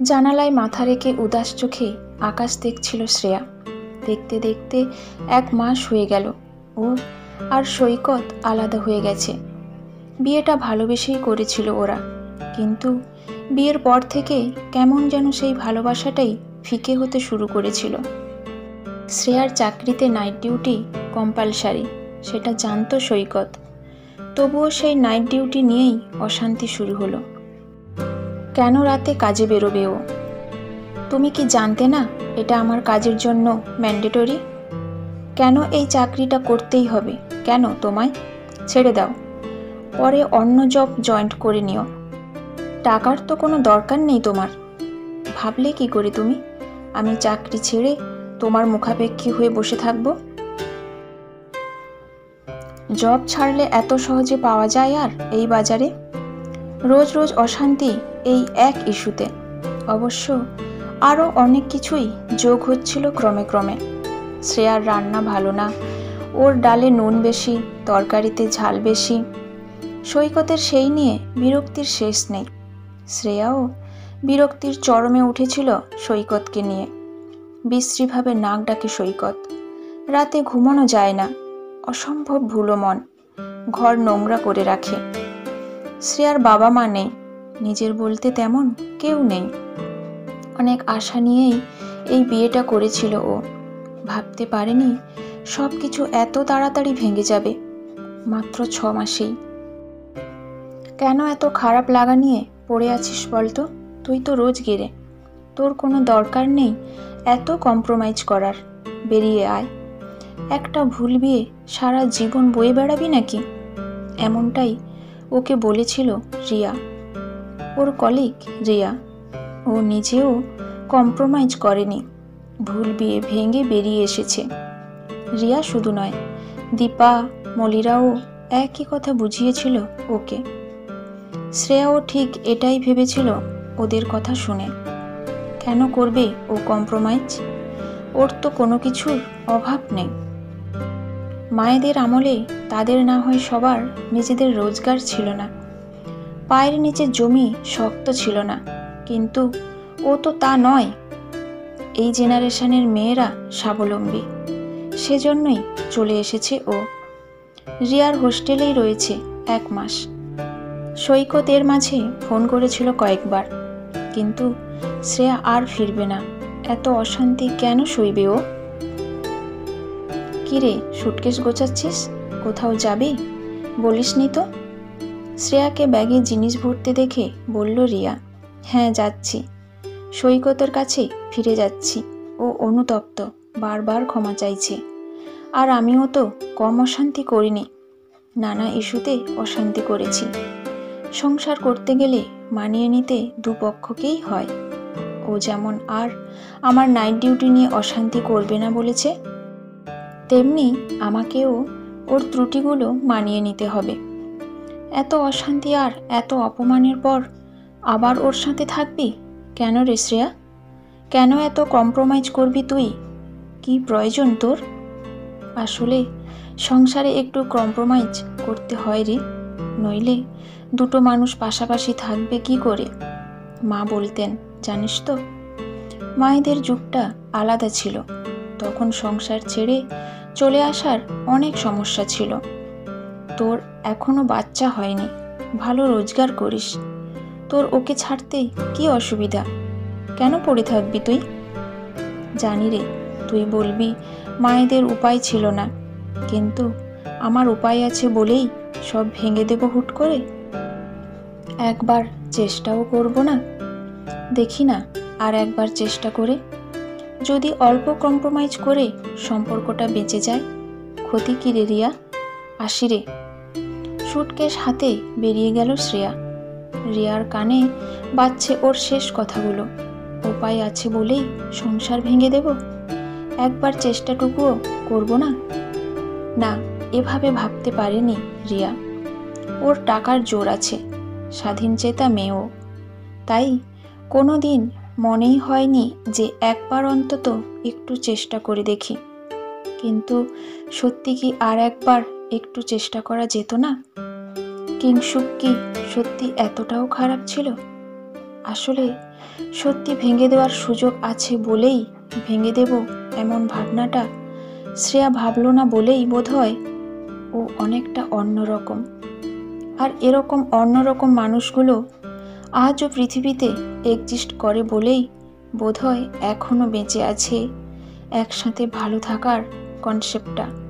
জানালায় মাথা রেখে উদাস চোখে আকাশ দেখছিল শ্রেয়া। দেখতে দেখতে 1 মাস হয়ে গেল। ও আর সৈকত আলাদা হয়ে গেছে। বিয়েটা ভালোবেসেই করেছিল ওরা, কিন্তু বিয়ের পর থেকে কেমন যেন সেই ভালোবাসাটাই ফিকে হতে শুরু করেছিল। শ্রেয়ার চাকরিতে নাইট ডিউটি কম্পালসারি, সেটা জানতো সৈকত। তবুও সেই নাইট ডিউটি নিয়েই অশান্তি শুরু হলো। কেন রাতে কাজে বেরোবে ও? তুমি কি জানতে না এটা আমার কাজের জন্য ম্যান্ডেটরি? কেন এই চাকরিটা করতেই হবে? কেন তোমায়? ছেড়ে দাও, পরে অন্য জব জয়েন্ট করে নিও। টাকার তো কোনো দরকার নেই তোমার। ভাবলে কি করে তুমি আমি চাকরি ছেড়ে তোমার মুখাপেক্ষী হয়ে বসে থাকবো? জব ছাড়লে এত সহজে পাওয়া যায় আর এই বাজারে? রোজ রোজ অশান্তি এই এক ইস্যুতে। অবশ্য আরও অনেক কিছুই যোগ হচ্ছিল ক্রমে ক্রমে। শ্রেয়ার রান্না ভালো না, ওর ডালে নুন বেশি, তরকারিতে ঝাল বেশি। সৈকতের সেই নিয়ে বিরক্তির শেষ নেই। শ্রেয়াও বিরক্তির চরমে উঠেছিল সৈকতকে নিয়ে। বিশ্রীভাবে নাক ডাকে সৈকত। রাতে ঘুমানো যায় না, অসম্ভব ভুলো মন, ঘর নোংরা করে রাখে। শ্রেয়ার বাবা মা নেই, নিজের বলতে তেমন কেউ নেই। অনেক আশা নিয়েই এই বিয়েটা করেছিল ও। ভাবতে পারেনি সব কিছু এত তাড়াতাড়ি ভেঙে যাবে, মাত্র 6 মাসেই। কেন এত খারাপ লাগা নিয়ে পড়ে আছিস বলতো? তুই তো রোজ গেরে, তোর কোনো দরকার নেই এত কম্প্রোমাইজ করার। বেরিয়ে আয়। একটা ভুল বিয়ে সারা জীবন বয়ে বেড়াবি নাকি? এমনটাই ওকে বলেছিল রিয়া, ওর কলিগ রিয়া। ও নিজেও কম্প্রোমাইজ করেনি, ভুল বিয়ে ভেঙে বেরিয়ে এসেছে। রিয়া শুধু নয়, দীপা, মলিরাও একই কথা বুঝিয়েছিল ওকে। শ্রেয়াও ঠিক এটাই ভেবেছিল ওদের কথা শুনে। কেন করবে ও কম্প্রোমাইজ? ওর তো কোনো কিছুর অভাব নেই। মায়েদের আমলে তাদের না হয় সবার নিজেদের রোজগার ছিল না, পায়ের নিচে জমি শক্ত ছিল না, কিন্তু ও তো তা নয়। এই জেনারেশনের মেয়েরা স্বাবলম্বী, সেজন্যই চলে এসেছে ও। রিয়ার হোস্টেলেই রয়েছে 1 মাস। সৈকত এর মাঝে ফোন করেছিল কয়েকবার, কিন্তু শ্রেয়া আর ফিরবে না। এত অশান্তি কেন সইবে ও? কিরে, সুটকেস গোছাচ্ছিস? কোথাও যাবি? বলিসনি তো। শ্রেয়াকে ব্যাগে জিনিস ভরতে দেখে বলল রিয়া, হ্যাঁ যাচ্ছি, সৈকতের কাছে ফিরে যাচ্ছি। ও অনুতপ্ত, বারবার ক্ষমা চাইছে। আর আমিও তো কম অশান্তি করিনি, নানা ইস্যুতে অশান্তি করেছি। সংসার করতে গেলে মানিয়ে নিতে দুপক্ষকেই হয়। ও যেমন আর আমার নাইট ডিউটি নিয়ে অশান্তি করবে না বলেছে, তেমনি আমাকেও ওর ত্রুটিগুলো মানিয়ে নিতে হবে। এত অশান্তি আর এত অপমানের পর আবার ওর সাথে থাকবি কেন রে শ্রেয়া? কেন এত কম্প্রোমাইজ করবি তুই? কি প্রয়োজন তোর? আসলে সংসারে একটু কম্প্রোমাইজ করতে হয় রে, নইলে দুটো মানুষ পাশাপাশি থাকবে কি করে? মা বলতেন, জানিস তো, মায়েদের যুগটা আলাদা ছিল। তখন সংসার ছেড়ে চলে আসার অনেক সমস্যা ছিল। তোর এখনো বাচ্চা হয়নি, ভালো রোজগার করিস, তোর ওকে ছাড়তে কি অসুবিধা? কেন পড়ে থাকবি তুই? জানি রে, তুই বলবি মায়েদের উপায় ছিল না, কিন্তু আমার উপায় আছে বলেই সব ভেঙে দেব হুট করে? একবার চেষ্টাও করব না? দেখি না আর একবার চেষ্টা করে, যদি অল্প কম্প্রোমাইজ করে সম্পর্কটা বেঁচে যায়। ক্ষতি কি রে রিয়া? আসি রে। সুটকেস হাতে বেরিয়ে গেল শ্রেয়া। রিয়ার কানে বাজছে ওর শেষ কথাগুলো। উপায় আছে বলেই সংসার ভেঙে দেব? একবার চেষ্টাটুকুও করব না? না, এভাবে ভাবতে পারেনি রিয়া। ওর টাকার জোর আছে, স্বাধীনচেতা মেয়েও, তাই কোনো দিন মনেই হয়নি যে একবার অন্তত একটু চেষ্টা করে দেখি। কিন্তু সত্যি কি আর একবার একটু চেষ্টা করা যেত না? কিংসুক কি সত্যি এতটাও খারাপ ছিল? আসলে সত্যি ভেঙে দেওয়ার সুযোগ আছে বলেই ভেঙে দেব এমন ভাবনাটা শ্রেয়া ভাবলো না বলেই বোধহয় ও অনেকটা অন্যরকম। আর এরকম অন্যরকম মানুষগুলো আজও পৃথিবীতে এক্সিস্ট করে বলেই বোধহয় এখনো বেঁচে আছে একসাথে ভালো থাকার কনসেপ্টটা।